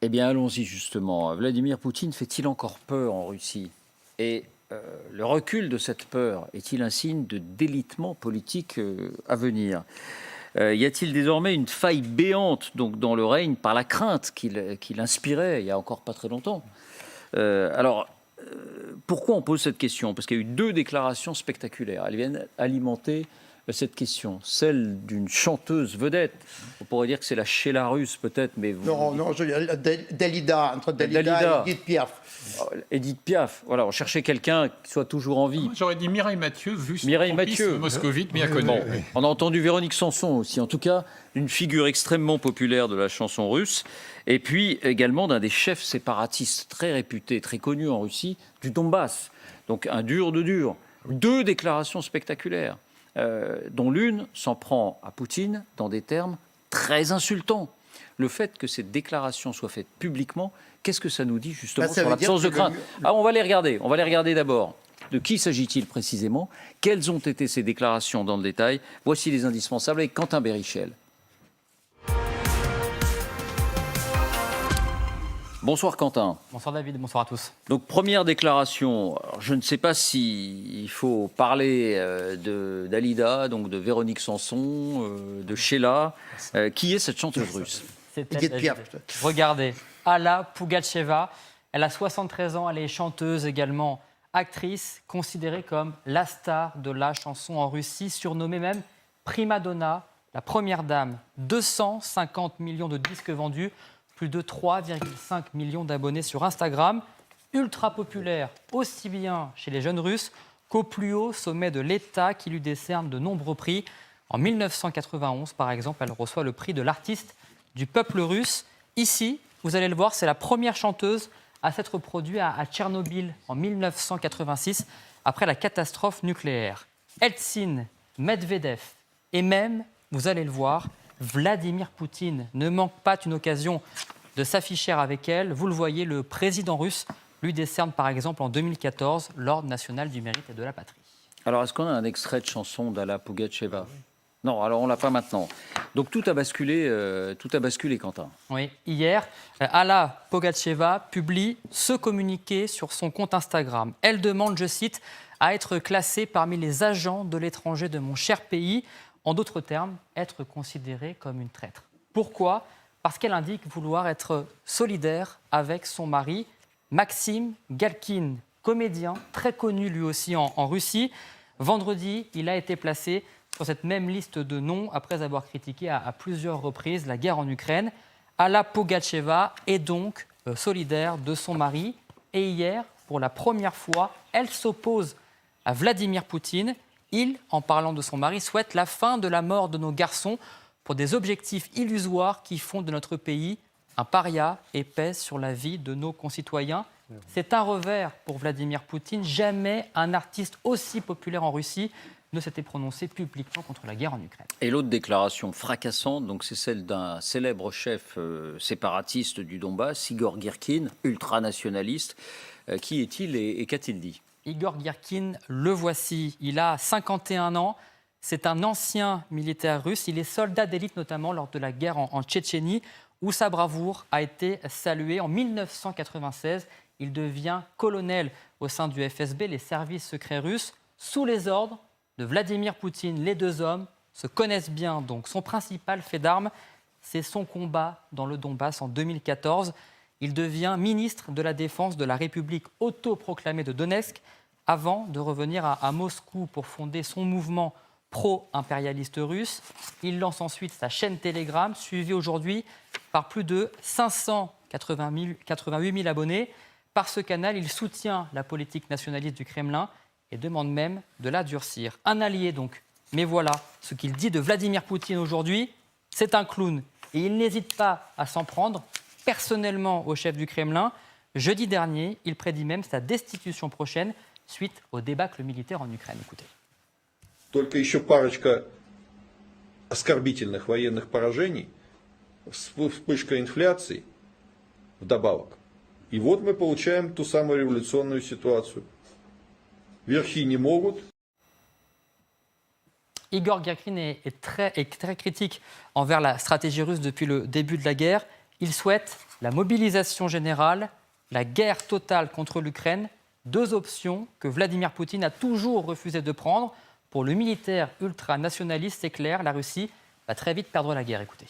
Eh bien, allons-y justement. Vladimir Poutine fait-il encore peur en Russie? Et le recul de cette peur est-il un signe de délitement politique à venir? Y a-t-il désormais une faille béante donc, dans le règne par la crainte qu'il inspirait il y a encore pas très longtemps? Pourquoi on pose cette question? Parce qu'il y a eu deux déclarations spectaculaires. Elles viennent alimenter cette question, celle d'une chanteuse vedette. On pourrait dire que c'est la Sheila russe peut-être, mais vous... Non, Dalida, entre Dalida et Edith Piaf. Edith Piaf, voilà, on cherchait quelqu'un qui soit toujours en vie. J'aurais dit Mireille Mathieu, vu son Mireille Mathieu, moscovite, bien connu. Bon, on a entendu Véronique Sanson aussi, en tout cas, une figure extrêmement populaire de la chanson russe, et puis également d'un des chefs séparatistes très réputés, très connus en Russie, du Donbass. Donc un dur de dur. Deux déclarations spectaculaires. Dont l'une s'en prend à Poutine dans des termes très insultants. Le fait que cette déclaration soit faite publiquement, qu'est-ce que ça nous dit justement sur l'absence de crainte? On va les regarder d'abord. De qui s'agit-il précisément? Quelles ont été ces déclarations dans le détail? Voici les indispensables avec Quentin Bérichel. Bonsoir Quentin. Bonsoir David, bonsoir à tous. Donc première déclaration, alors, je ne sais pas s'il faut parler de Dalida, donc de Véronique Sanson, de Sheila. Qui est cette chanteuse russe? C'est elle, regardez, Alla Pugacheva, elle a 73 ans, elle est chanteuse également, actrice, considérée comme la star de la chanson en Russie, surnommée même Prima Donna, la première dame, 250 millions de disques vendus, plus de 3,5 millions d'abonnés sur Instagram, ultra populaire aussi bien chez les jeunes Russes qu'au plus haut sommet de l'État qui lui décerne de nombreux prix. En 1991, par exemple, elle reçoit le prix de l'artiste du peuple russe. Ici, vous allez le voir, c'est la première chanteuse à s'être produite à Tchernobyl en 1986, après la catastrophe nucléaire. Eltsine, Medvedev et même, vous allez le voir, Vladimir Poutine ne manque pas d'une occasion de s'afficher avec elle. Vous le voyez, le président russe lui décerne par exemple en 2014 l'Ordre national du mérite et de la patrie. Alors, est-ce qu'on a un extrait de chanson d'Alla Pugacheva? Non, alors on l'a pas maintenant. Donc tout a basculé, Quentin. Oui, hier, Alla Pugacheva publie ce communiqué sur son compte Instagram. Elle demande, je cite, à être classée parmi les agents de l'étranger de mon cher pays. En d'autres termes, être considérée comme une traître. Pourquoi? Parce qu'elle indique vouloir être solidaire avec son mari, Maxime Galkine, comédien très connu lui aussi en Russie. Vendredi, il a été placé sur cette même liste de noms après avoir critiqué à plusieurs reprises la guerre en Ukraine. Alla Pugacheva est donc solidaire de son mari. Et hier, pour la première fois, elle s'oppose à Vladimir Poutine. Il, en parlant de son mari, souhaite la fin de la mort de nos garçons pour des objectifs illusoires qui font de notre pays un paria et pèsent sur la vie de nos concitoyens. C'est un revers pour Vladimir Poutine. Jamais un artiste aussi populaire en Russie ne s'était prononcé publiquement contre la guerre en Ukraine. Et l'autre déclaration fracassante, donc c'est celle d'un célèbre chef séparatiste du Donbass, Igor Girkin, ultranationaliste. Qui est-il et qu'a-t-il dit? Igor Girkin, le voici. Il a 51 ans. C'est un ancien militaire russe. Il est soldat d'élite, notamment lors de la guerre en Tchétchénie, où sa bravoure a été saluée. En 1996, il devient colonel au sein du FSB, les services secrets russes, sous les ordres de Vladimir Poutine. Les deux hommes se connaissent bien. Donc, son principal fait d'armes, c'est son combat dans le Donbass en 2014. Il devient ministre de la Défense de la République autoproclamée de Donetsk avant de revenir à Moscou pour fonder son mouvement pro-impérialiste russe. Il lance ensuite sa chaîne Telegram, suivie aujourd'hui par plus de 588 000 abonnés. Par ce canal, il soutient la politique nationaliste du Kremlin et demande même de la durcir. Un allié donc. Mais voilà, ce qu'il dit de Vladimir Poutine aujourd'hui, c'est un clown. Et il n'hésite pas à s'en prendre personnellement au chef du Kremlin. Jeudi dernier, il prédit même sa destitution prochaine suite au débâcle militaire en Ukraine. Écoutez. Только еще парочка оскорбительных военных поражений, вспышка инфляции вдобавок. И вот мы получаем ту самую революционную ситуацию. Верхи не могут. Igor Girkin est très critique envers la stratégie russe depuis le début de la guerre. Il souhaite la mobilisation générale, la guerre totale contre l'Ukraine, 2 options que Vladimir Poutine a toujours refusé de prendre. Pour le militaire ultranationaliste, c'est clair, la Russie va très vite perdre la guerre. Écoutez.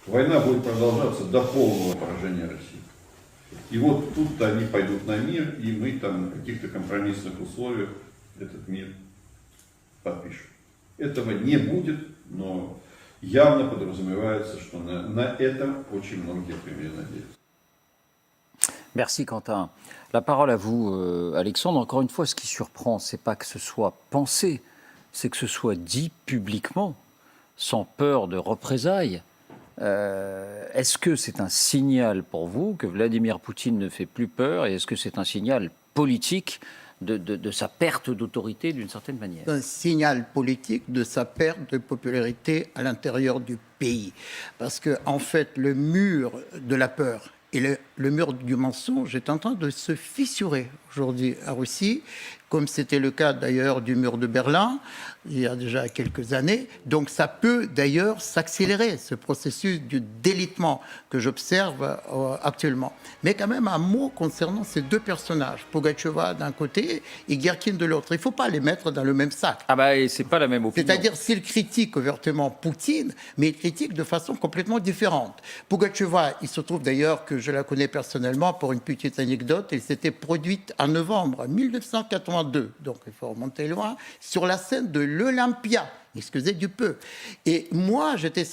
Война будет продолжаться до полного поражения России. И вот тут они пойдут на мир, и мы там в каких-то компромиссных условиях этот мир подпишем. Этого не будет, но явно подразумевается, что на это очень многие примеры надеются. Merci Quentin. La parole à vous, Alexandre. Encore une fois, ce qui surprend, c'est pas que ce soit pensé, c'est que ce soit dit publiquement, sans peur de représailles. Est-ce que c'est un signal pour vous que Vladimir Poutine ne fait plus peur et est-ce que c'est un signal politique de sa perte d'autorité d'une certaine manière? Un signal politique de sa perte de popularité à l'intérieur du pays. Parce que, en fait, le mur de la peur et le mur du mensonge est en train de se fissurer aujourd'hui à Russie, comme c'était le cas d'ailleurs du mur de Berlin il y a déjà quelques années. Donc ça peut d'ailleurs s'accélérer, ce processus du délitement que j'observe actuellement. Mais quand même un mot concernant ces 2 personnages, Pugatcheva d'un côté et Girkin de l'autre. Il ne faut pas les mettre dans le même sac. Ah bah, et c'est pas la même opinion. C'est-à-dire s'il critique ouvertement Poutine, mais il critique de façon complètement différente. Pugatcheva, il se trouve d'ailleurs que je la connais personnellement pour une petite anecdote, elle s'était produite en novembre 1982, donc il faut remonter loin, sur la scène de l'Olympia, excusez du peu. Et moi, j'étais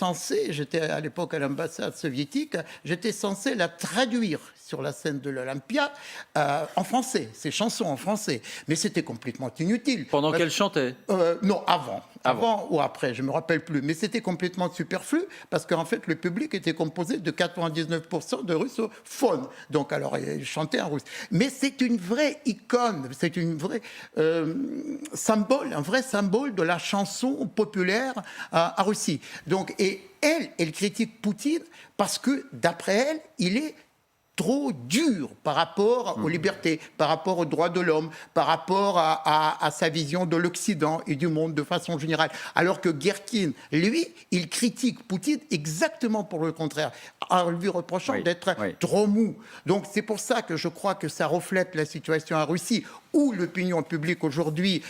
à l'époque à l'ambassade soviétique, j'étais censé la traduire sur la scène de l'Olympia en français, ces chansons en français. Mais c'était complètement inutile. Pendant qu'elle chantait? Non, avant ou après, je ne me rappelle plus. Mais c'était complètement superflu parce qu'en fait, le public était composé de 99% de russophones. Donc, alors, ils chantaient en russe. Mais c'est une vraie icône, c'est une vraie symbole, un vrai symbole de la chanson populaire en Russie. Donc, et elle critique Poutine parce que, d'après elle, il est trop dur par rapport aux libertés, par rapport aux droits de l'homme, par rapport à sa vision de l'Occident et du monde de façon générale. Alors que Girkin, lui, il critique Poutine exactement pour le contraire, en lui reprochant d'être trop mou. Donc c'est pour ça que je crois que ça reflète la situation en Russie, où l'opinion publique aujourd'hui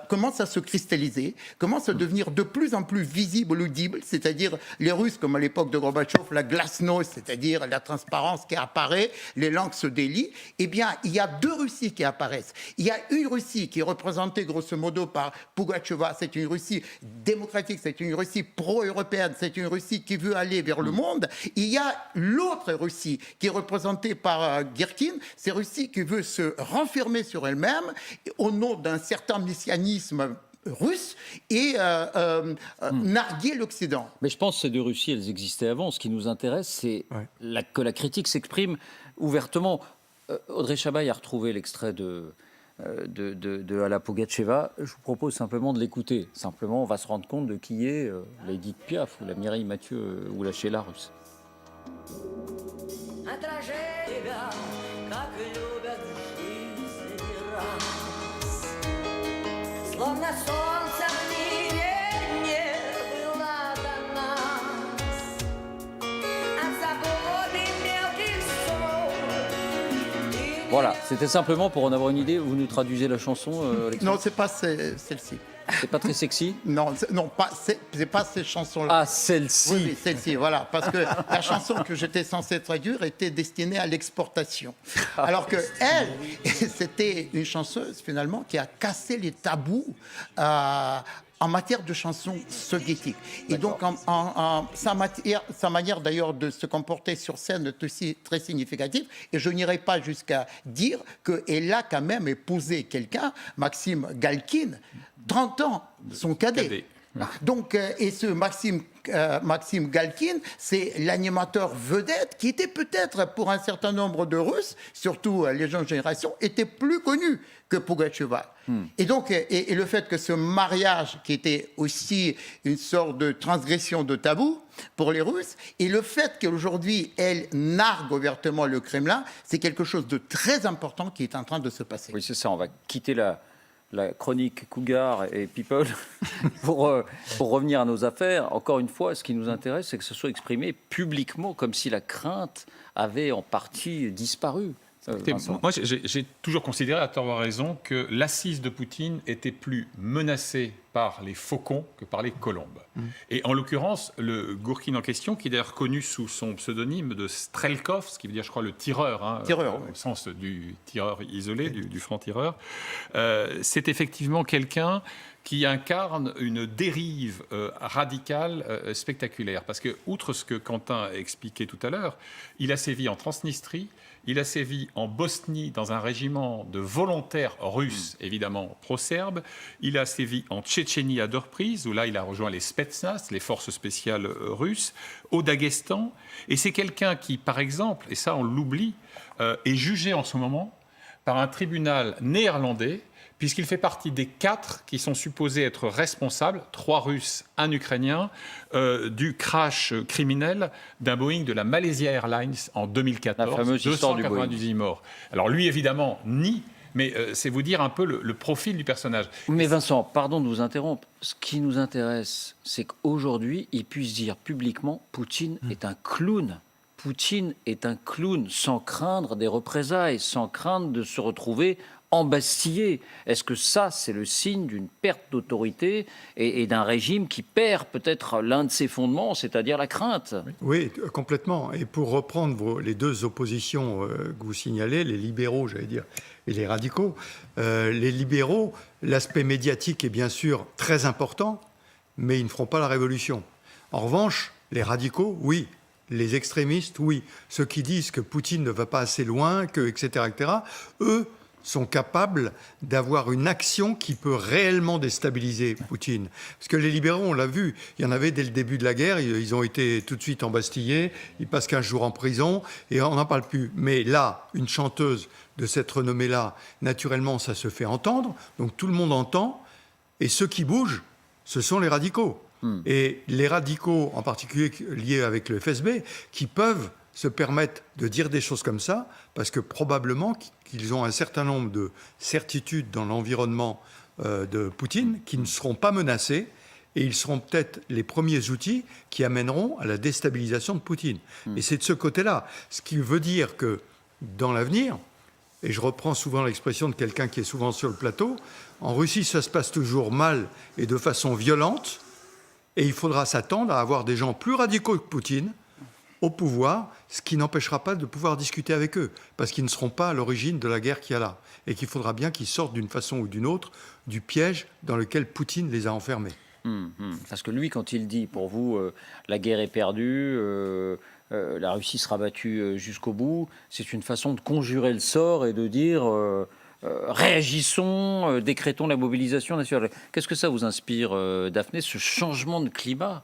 commence à se cristalliser, commence à devenir de plus en plus visible, audible, c'est-à-dire les Russes, comme à l'époque de Gorbatchev, la glasnost, c'est-à-dire la transparence qui apparaît, les langues se délient. Eh bien, il y a 2 Russies qui apparaissent. Il y a une Russie qui est représentée grosso modo par Pugatcheva, c'est une Russie démocratique, c'est une Russie pro-européenne, c'est une Russie qui veut aller vers le monde. Il y a l'autre Russie qui est représentée par Girkin, c'est une Russie qui veut se renfermer sur elle-même au nom d'un certain messianisme russe et narguer l'Occident. Mais je pense que ces 2 Russies, elles existaient avant. Ce qui nous intéresse, c'est que la critique s'exprime ouvertement. Audrey Chabaille a retrouvé l'extrait de Alla Pugatcheva. Je vous propose simplement de l'écouter. Simplement, on va se rendre compte de qui est la Edith Piaf ou la Mireille Mathieu ou la Sheila russe. Voilà, c'était simplement pour en avoir une idée. Vous nous traduisez la chanson, Alexandre? Non, c'est pas celle-ci. C'est pas très sexy? Non, c'est pas ces chansons-là. Ah, celle-ci. Oui, celle-ci, voilà. Parce que la chanson que j'étais censé traduire était destinée à l'exportation. Alors que elle, c'était une chanteuse, finalement, qui a cassé les tabous en matière de chansons soviétiques. Et donc, sa manière d'ailleurs de se comporter sur scène est aussi très significative. Et je n'irai pas jusqu'à dire qu'elle a quand même épousé quelqu'un, Maxime Galkin, 30 ans, son cadet. Donc, et ce Maxime Galkin, c'est l'animateur vedette qui était peut-être pour un certain nombre de Russes, surtout les jeunes générations, était plus connu que Pugatcheva. Et donc, et le fait que ce mariage, qui était aussi une sorte de transgression de tabou pour les Russes, et le fait qu'aujourd'hui, elle nargue ouvertement le Kremlin, c'est quelque chose de très important qui est en train de se passer. Oui, c'est ça. On va quitter la la chronique Cougar et People, pour revenir à nos affaires, encore une fois, ce qui nous intéresse, c'est que ce soit exprimé publiquement, comme si la crainte avait en partie disparu. Moi, j'ai toujours considéré, à tort ou à raison, que l'assise de Poutine était plus menacée par les faucons que par les colombes. Et en l'occurrence, le Gourkine en question, qui est d'ailleurs connu sous son pseudonyme de Strelkov, ce qui veut dire, je crois, le tireur, au sens du tireur isolé, du franc-tireur, c'est effectivement quelqu'un qui incarne une dérive radicale spectaculaire. Parce que, outre ce que Quentin a expliqué tout à l'heure, il a sévi en Transnistrie, il a sévi en Bosnie dans un régiment de volontaires russes, évidemment pro-serbes. Il a sévi en Tchétchénie à 2 reprises, où là, il a rejoint les Spetsnaz, les forces spéciales russes, au Daghestan. Et c'est quelqu'un qui, par exemple, et ça on l'oublie, est jugé en ce moment par un tribunal néerlandais, puisqu'il fait partie des 4 qui sont supposés être responsables, 3 Russes, 1 Ukrainien, du crash criminel d'un Boeing de la Malaysia Airlines en 2014. La fameuse histoire du Boeing. 298 morts. Alors lui, évidemment, nie, mais c'est vous dire un peu le profil du personnage. Mais Vincent, pardon de vous interrompre. Ce qui nous intéresse, c'est qu'aujourd'hui, il puisse dire publiquement « Poutine est un clown ». Poutine est un clown, sans craindre des représailles, sans craindre de se retrouver embastillé. Est-ce que ça, c'est le signe d'une perte d'autorité et d'un régime qui perd peut-être l'un de ses fondements, c'est-à-dire la crainte? Oui, complètement. Et pour reprendre les 2 oppositions que vous signalez, les libéraux, j'allais dire, et les radicaux, les libéraux, l'aspect médiatique est bien sûr très important, mais ils ne feront pas la révolution. En revanche, les radicaux, oui. Les extrémistes, oui. Ceux qui disent que Poutine ne va pas assez loin, etc., eux sont capables d'avoir une action qui peut réellement déstabiliser Poutine. Parce que les libéraux, on l'a vu, il y en avait dès le début de la guerre, ils ont été tout de suite embastillés, ils passent 15 jours en prison, et on n'en parle plus. Mais là, une chanteuse de cette renommée-là, naturellement, ça se fait entendre, donc tout le monde entend, et ceux qui bougent, ce sont les radicaux. Et les radicaux, en particulier liés avec le FSB, qui peuvent se permettre de dire des choses comme ça, parce que probablement qu'ils ont un certain nombre de certitudes dans l'environnement de Poutine qui ne seront pas menacées, et ils seront peut-être les premiers outils qui amèneront à la déstabilisation de Poutine. Et c'est de ce côté-là. Ce qui veut dire que, dans l'avenir, et je reprends souvent l'expression de quelqu'un qui est souvent sur le plateau, en Russie, ça se passe toujours mal et de façon violente, et il faudra s'attendre à avoir des gens plus radicaux que Poutine au pouvoir, ce qui n'empêchera pas de pouvoir discuter avec eux, parce qu'ils ne seront pas à l'origine de la guerre qu'il y a là, et qu'il faudra bien qu'ils sortent d'une façon ou d'une autre du piège dans lequel Poutine les a enfermés. Parce que lui, quand il dit, pour vous, la guerre est perdue, la Russie sera battue jusqu'au bout, c'est une façon de conjurer le sort et de dire... réagissons, décrétons la mobilisation nationale. Qu'est-ce que ça vous inspire, Daphné, ce changement de climat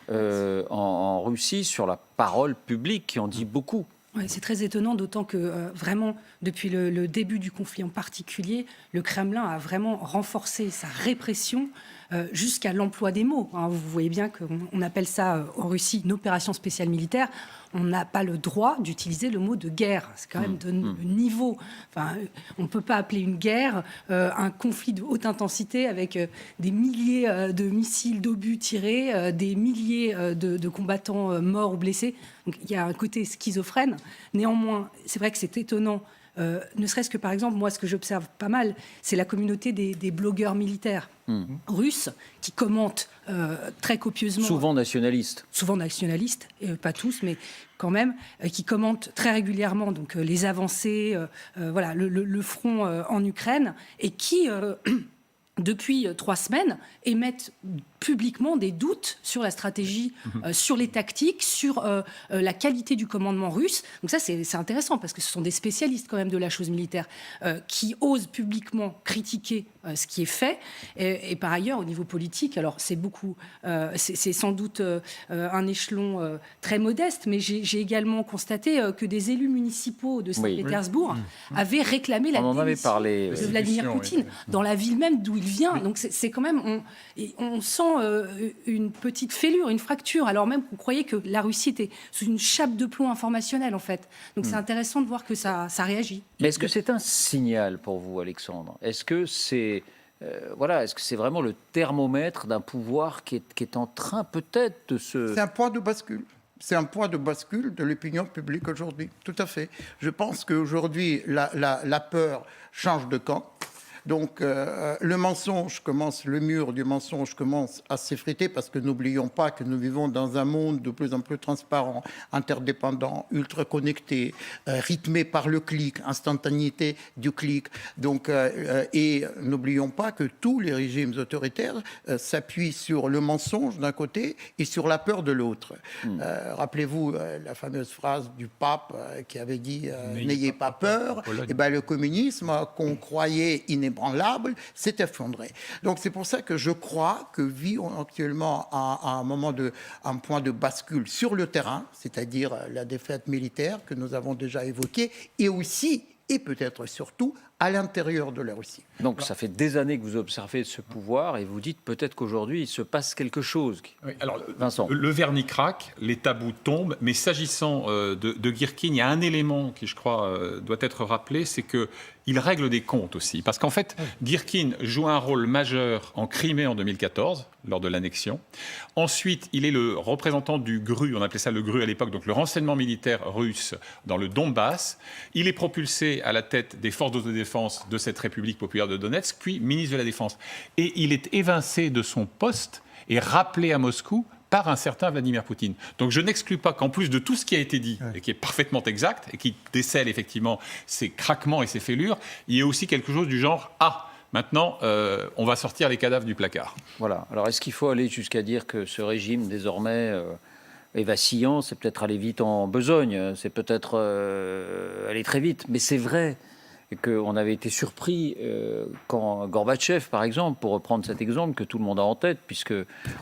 en Russie sur la parole publique qui en dit beaucoup? Ouais, c'est très étonnant, d'autant que vraiment, depuis le début du conflit en particulier, le Kremlin a vraiment renforcé sa répression jusqu'à l'emploi des mots. Hein, vous voyez bien qu'on appelle ça en Russie une opération spéciale militaire. On n'a pas le droit d'utiliser le mot de guerre. C'est quand même de niveau. Enfin, on ne peut pas appeler une guerre un conflit de haute intensité avec des milliers de missiles d'obus tirés, des milliers de combattants morts ou blessés. Donc, il y a un côté schizophrène. Néanmoins, c'est vrai que c'est étonnant. Ne serait-ce que, par exemple, moi, ce que j'observe pas mal, c'est la communauté des blogueurs militaires russes qui commentent très copieusement. Souvent nationalistes. Souvent nationalistes, pas tous, mais quand même, qui commentent très régulièrement donc, les avancées, voilà, le front en Ukraine, et qui, depuis 3 semaines, émettent publiquement des doutes sur la stratégie, sur les tactiques, sur la qualité du commandement russe. Donc ça, c'est intéressant, parce que ce sont des spécialistes quand même de la chose militaire qui osent publiquement critiquer ce qui est fait. Et par ailleurs, au niveau politique, alors c'est beaucoup, c'est sans doute un échelon très modeste, mais j'ai également constaté que des élus municipaux de Saint-Pétersbourg avaient réclamé la démission de Vladimir Poutine, dans la ville même d'où il vient. Donc c'est quand même, on sent une petite fêlure, une fracture, alors même qu'on croyait que la Russie était sous une chape de plomb informationnelle, en fait. Donc c'est intéressant de voir que ça réagit. Mais est-ce que c'est un signal pour vous, Alexandre? Est-ce que c'est voilà, est-ce que c'est vraiment le thermomètre d'un pouvoir qui est en train peut-être de se... C'est un point de bascule. C'est un point de bascule de l'opinion publique aujourd'hui, tout à fait. Je pense qu'aujourd'hui, la peur change de camp. Donc le mur du mensonge commence à s'effriter parce que n'oublions pas que nous vivons dans un monde de plus en plus transparent, interdépendant, ultra connecté, rythmé par le clic, instantanéité du clic. Donc, et n'oublions pas que tous les régimes autoritaires s'appuient sur le mensonge d'un côté et sur la peur de l'autre. Rappelez-vous la fameuse phrase du pape qui avait dit n'ayez pas peur. Et ben, le communisme qu'on croyait inébranlable s'est effondré. Donc c'est pour ça que je crois que vivons actuellement à un point de bascule sur le terrain, c'est-à-dire la défaite militaire que nous avons déjà évoquée, et aussi, et peut-être surtout, à l'intérieur de la Russie. Donc ça fait des années que vous observez ce pouvoir et vous dites peut-être qu'aujourd'hui il se passe quelque chose. Oui, alors, Vincent. Le vernis craque, les tabous tombent, mais s'agissant de Girkin, il y a un élément qui, je crois, doit être rappelé, c'est qu'il règle des comptes aussi. Parce qu'en fait, Girkin joue un rôle majeur en Crimée en 2014, lors de l'annexion. Ensuite, il est le représentant du GRU, on appelait ça le GRU à l'époque, donc le renseignement militaire russe dans le Donbass. Il est propulsé à la tête des forces d'autodéfense de cette République populaire de Donetsk, puis ministre de la Défense. Et il est évincé de son poste et rappelé à Moscou par un certain Vladimir Poutine. Donc je n'exclus pas qu'en plus de tout ce qui a été dit, et qui est parfaitement exact, et qui décèle effectivement ces craquements et ces fêlures, il y ait aussi quelque chose du genre « Ah, maintenant, on va sortir les cadavres du placard ». Voilà. Alors est-ce qu'il faut aller jusqu'à dire que ce régime désormais est vacillant? C'est peut-être aller vite en besogne, c'est peut-être aller très vite, mais c'est vrai qu'on avait été surpris quand Gorbatchev, par exemple, pour reprendre cet exemple que tout le monde a en tête, puisque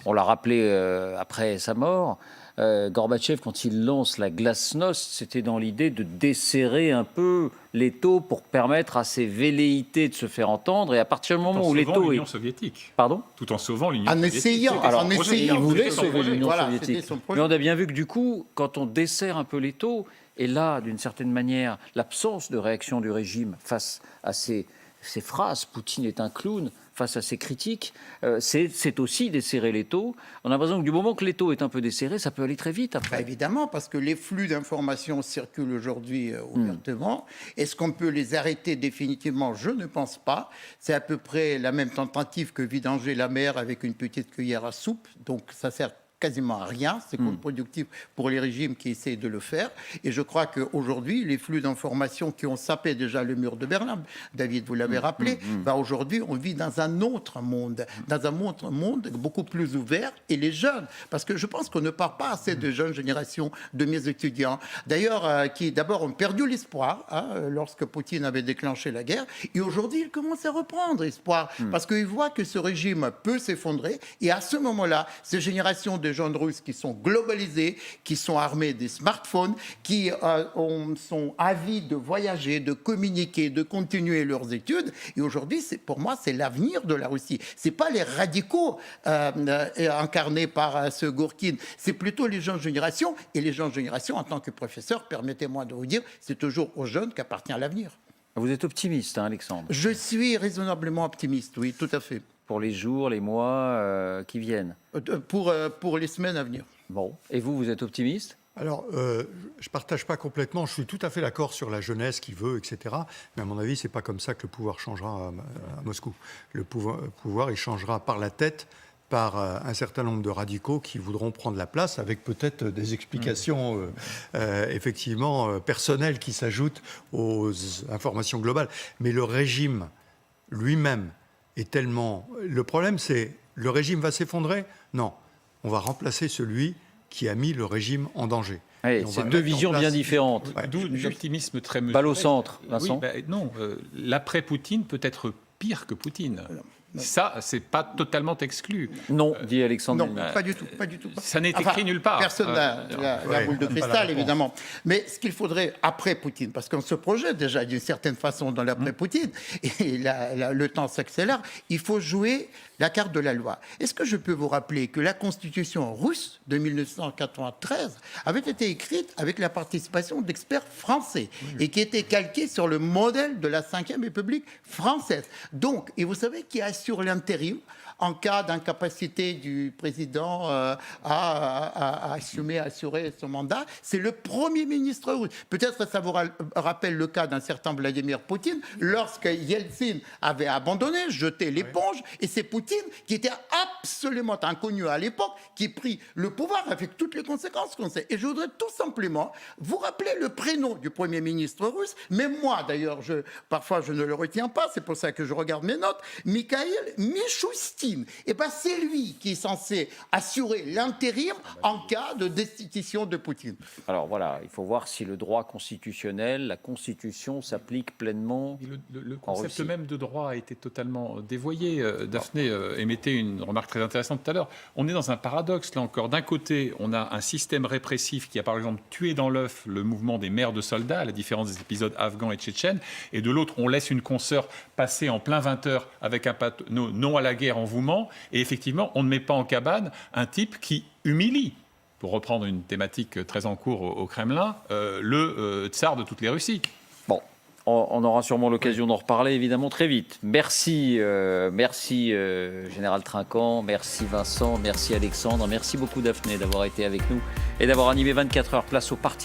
on l'a rappelé après sa mort, Gorbatchev, quand il lance la glasnost, c'était dans l'idée de desserrer un peu l'étau pour permettre à ses velléités de se faire entendre. Et à partir du moment où l'étau l'Union soviétique. Pardon ? Tout en sauvant l'Union En soviétique. essayant. Alors, en il essayant. voulait C'était son sauver projet. l'Union Voilà, soviétique. c'était son projet. Mais on a bien vu que du coup, quand on desserre un peu l'étau, et là, d'une certaine manière, l'absence de réaction du régime face à ces phrases, Poutine est un clown, face à ces critiques, c'est aussi desserrer l'étau. On a l'impression que du moment que l'étau est un peu desserré, ça peut aller très vite après. Bah, évidemment, parce que les flux d'informations circulent aujourd'hui ouvertement. Est-ce qu'on peut les arrêter définitivement? Je ne pense pas. C'est à peu près la même tentative que vidanger la mer avec une petite cuillère à soupe. Donc ça sert quasiment à rien, c'est contre-productif pour les régimes qui essayent de le faire. Et je crois qu'aujourd'hui, les flux d'informations qui ont sapé déjà le mur de Berlin, David, vous l'avez rappelé, bah aujourd'hui, on vit dans un autre monde beaucoup plus ouvert. Et les jeunes, parce que je pense qu'on ne parle pas assez de jeunes générations de mes étudiants, d'ailleurs, qui d'abord ont perdu l'espoir lorsque Poutine avait déclenché la guerre. Et aujourd'hui, ils commencent à reprendre espoir, parce qu'ils voient que ce régime peut s'effondrer. Et à ce moment-là, ces générations de jeunes russes qui sont globalisés, qui sont armés des smartphones, qui sont avides de voyager, de communiquer, de continuer leurs études. Et aujourd'hui, pour moi, c'est l'avenir de la Russie. C'est pas les radicaux incarnés par ce Gourkin, c'est plutôt les jeunes générations. Et les jeunes générations, en tant que professeur, permettez-moi de vous dire, c'est toujours aux jeunes qu'appartient l'avenir. Vous êtes optimiste, hein, Alexandre? Je suis raisonnablement optimiste, oui, tout à fait. Pour les jours, les mois qui viennent? Pour les semaines à venir. Bon. Et vous êtes optimiste? Alors, je ne partage pas complètement. Je suis tout à fait d'accord sur la jeunesse qui veut, etc. Mais à mon avis, ce n'est pas comme ça que le pouvoir changera à Moscou. Le pouvoir, il changera par la tête, par un certain nombre de radicaux qui voudront prendre la place, avec peut-être des explications effectivement personnelles qui s'ajoutent aux informations globales. Mais le régime lui-même est tellement... Le problème, c'est le régime va s'effondrer? Non. On va remplacer celui qui a mis le régime en danger. Oui, c'est deux visions bien différentes. Ouais, d'où l'optimisme très mesuré. Balle au centre, Vincent. Oui, non, l'après-Poutine peut être pire que Poutine. Ça, c'est pas totalement exclu. Non, dit Alexandre. Non, pas du tout, pas du tout. Ça n'est écrit nulle part. Personne n'a la boule de cristal, évidemment. Mais ce qu'il faudrait après Poutine, parce qu'on se projette déjà d'une certaine façon dans l'après-Poutine, et le temps s'accélère, il faut jouer la carte de la loi. Est-ce que je peux vous rappeler que la Constitution russe de 1993 avait été écrite avec la participation d'experts français et qui était calquée sur le modèle de la Ve République française. Donc, et vous savez qui a assure l'intérim en cas d'incapacité du président à assurer son mandat. C'est le Premier ministre russe. Peut-être ça vous rappelle le cas d'un certain Vladimir Poutine, lorsque Yeltsin avait abandonné, jeté l'éponge, et c'est Poutine, qui était absolument inconnu à l'époque, qui prit le pouvoir avec toutes les conséquences qu'on sait. Et je voudrais tout simplement vous rappeler le prénom du Premier ministre russe, même moi d'ailleurs, parfois je ne le retiens pas, c'est pour ça que je regarde mes notes, Mikhail Mishustin. Et bien c'est lui qui est censé assurer l'intérim en cas de destitution de Poutine. Alors voilà, il faut voir si le droit constitutionnel, la Constitution s'applique pleinement. Le en concept Russie. même de droit a été totalement dévoyé. Daphné émettait une remarque très intéressante tout à l'heure. On est dans un paradoxe, là encore. D'un côté, on a un système répressif qui a par exemple tué dans l'œuf le mouvement des mères de soldats, à la différence des épisodes afghans et tchétchènes. Et de l'autre, on laisse une consoeur passer en plein 20h avec un panneau non à la guerre en vouement. Et effectivement, on ne met pas en cabane un type qui humilie, pour reprendre une thématique très en cours au Kremlin, le tsar de toutes les Russies. Bon, on aura sûrement l'occasion d'en reparler évidemment très vite. Merci, Général Trinquant, merci Vincent, merci Alexandre, merci beaucoup Daphné d'avoir été avec nous et d'avoir animé 24 heures place au parti.